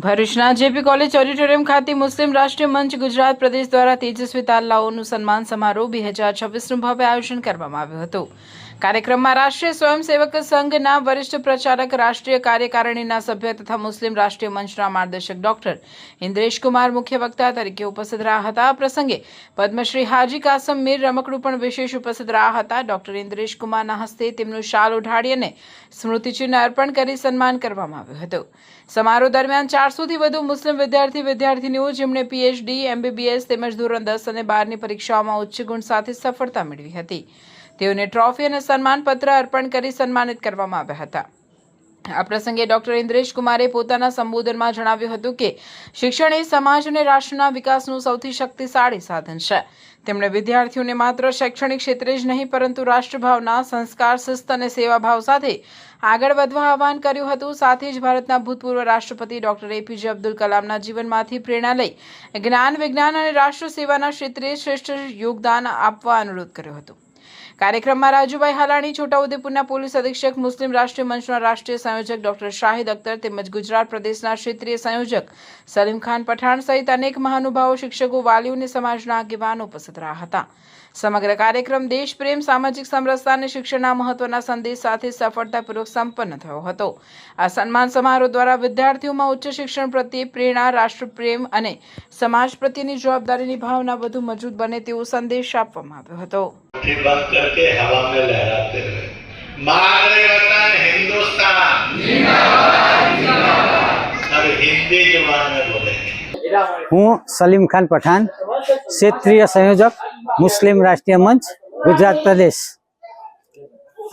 ભરૂચના JP college auditorium ખાતે મુસ્લિમ રાષ્ટ્રીય મંચ ગુજરાત પ્રદેશ દ્વારા તેજસ્વી તારલાઓનું સન્માન સમારોહ 2026નું ભવ્ય આયોજન કરવામાં આવ્યું હતું। કાર્યક્રમમાં રાષ્ટ્રીય સ્વયંસેવક સંઘના વરિષ્ઠ પ્રચારક, રાષ્ટ્રીય કાર્યકારિણીના સભ્ય તથા મુસ્લિમ રાષ્ટ્રીય મંચના માર્ગદર્શક ડોક્ટર ઇન્દ્રેશ કુમાર મુખ્ય વક્તા તરીકે ઉપસ્થિત રહ્યા હતા। આ પ્રસંગે પદ્મશ્રી હાજી કાસમ મીર રમકડું પણ વિશેષ ઉપસ્થિત રહ્યા હતા। ડોક્ટર ઇન્દ્રેશ કુમારના હસ્તે તેમનું શાલ ઉઢાડી અને સ્મૃતિચિહ્ન અર્પણ કરી સન્માન કરવામાં આવ્યું હતું। સમારોહ દરમિયાન 400થી વધુ મુસ્લિમ વિદ્યાર્થીનીઓ જેમણે પીએચડી, એમબીબીએસ તેમજ ધોરણ 10 અને 12ની પરીક્ષાઓમાં ઉચ્ચ ગુણ સાથે સફળતા મેળવી હતી, તેઓને ટ્રોફી અને સન્માનપત્ર અર્પણ કરી સન્માનિત કરવામાં આવ્યા હતા। આ પ્રસંગે ડોક્ટર ઇન્દ્રેશ કુમારે પોતાના સંબોધનમાં જણાવ્યું હતું કે શિક્ષણ એ સમાજ અને રાષ્ટ્રના વિકાસનું સૌથી શક્તિશાળી સાધન છે। તેમણે વિદ્યાર્થીઓને માત્ર શૈક્ષણિક ક્ષેત્રે જ નહીં પરંતુ રાષ્ટ્રભાવના, સંસ્કાર, શિસ્ત અને સેવાભાવ સાથે આગળ વધવા આહ્વાન કર્યું હતું। સાથે જ ભારતના ભૂતપૂર્વ રાષ્ટ્રપતિ ડોક્ટર એપીજે અબ્દુલ કલામના જીવનમાંથી પ્રેરણા લઈ જ્ઞાન, વિજ્ઞાન અને રાષ્ટ્ર સેવાના ક્ષેત્રે શ્રેષ્ઠ યોગદાન આપવા અનુરોધ કર્યો હતો। કાર્યક્રમમાં રાજુભાઈ હાલાણી, છોટાઉદેપુરના પોલીસ અધિક્ષક, મુસ્લિમ રાષ્ટ્રીય મંચના રાષ્ટ્રીય સંયોજક ડોક્ટર શાહિદ અખ્તર તેમજ ગુજરાત પ્રદેશના ક્ષેત્રીય સંયોજક સલીમ ખાન પઠાણ સહિત અનેક મહાનુભાવો, શિક્ષકો, વાલીઓ અને સમાજના આગેવાનો ઉપસ્થિત રહ્યા હતા। સમગ્ર કાર્યક્રમ દેશપ્રેમ, સામાજિક સમરસતા અને શિક્ષણના મહત્વના સંદેશ સાથે સફળતાપૂર્વક સંપન્ન થયો હતો। આ સન્માન સમારોહ દ્વારા વિદ્યાર્થીઓમાં ઉચ્ચ શિક્ષણ પ્રત્યે પ્રેરણા, રાષ્ટ્રપ્રેમ અને સમાજ પ્રત્યેની જવાબદારીની ભાવના વધુ મજબૂત બને તેવો સંદેશ આપવામાં આવ્યો હતો। बंद करके हवा में लहराते हुए मादरे वतन हिंदुस्तान जिंदाबाद जिंदाबाद और हिंदी जुबान में बोलेंगे। हूँ सलीम खान पठान, क्षेत्रीय संयोजक, मुस्लिम राष्ट्रीय मंच गुजरात प्रदेश।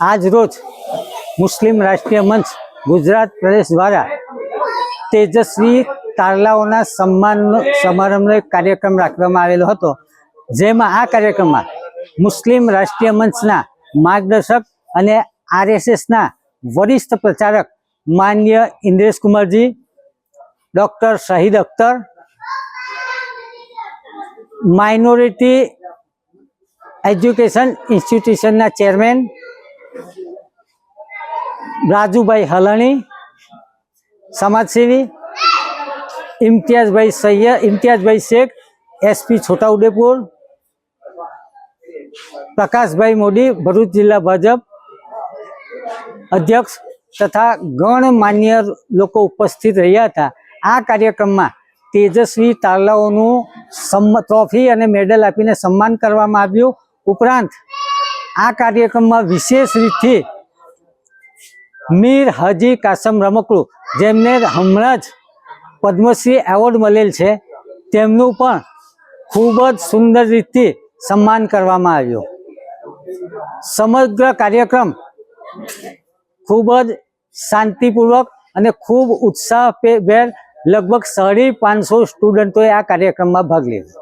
आज रोज मुस्लिम राष्ट्रीय मंच गुजरात प्रदेश द्वारा तेजस्वी तारलाओना सम्मान समारंभનો એક કાર્યક્રમ રાખવામાં આવેલો હતો, જેમાં આ કાર્યક્રમમાં મુસ્લિમ રાષ્ટ્રીય મંચના માર્ગદર્શક અને આરએસએસના વરિષ્ઠ પ્રચારક માન્ય Indresh Kumarji, doctor Shahid Akhtar, minority education ઇન્સ્ટિટ્યુશનના ચેરમેન રાજુભાઈ હાલાણી, સમાજસેવી ઇમ્તિયાઝભાઈ શેખ, એસપી છોટાઉદેપુર, પ્રકાશભાઈ મોદી, ભરૂચ જિલ્લા ભાજપ અધ્યક્ષ તથા ગણમાન્ય લોકો ઉપસ્થિત રહ્યા હતા। આ કાર્યક્રમમાં તેજસ્વી તારલાઓનું ટ્રોફી અને મેડલ આપીને સન્માન કરવામાં આવ્યું। ઉપરાંત આ કાર્યક્રમમાં વિશેષ રીતથી મીર હાજી કાસમ રમકડું, જેમને હમણાં જ પદ્મશ્રી એવોર્ડ મળેલ છે, તેમનું પણ ખૂબ જ સુંદર રીતથી સન્માન કરવામાં આવ્યું। સમગ્ર કાર્યક્રમ ખૂબ જ શાંતિપૂર્વક અને ખૂબ ઉત્સાહભેર લગભગ 550 સ્ટુડન્ટોએ આ કાર્યક્રમમાં ભાગ લીધો।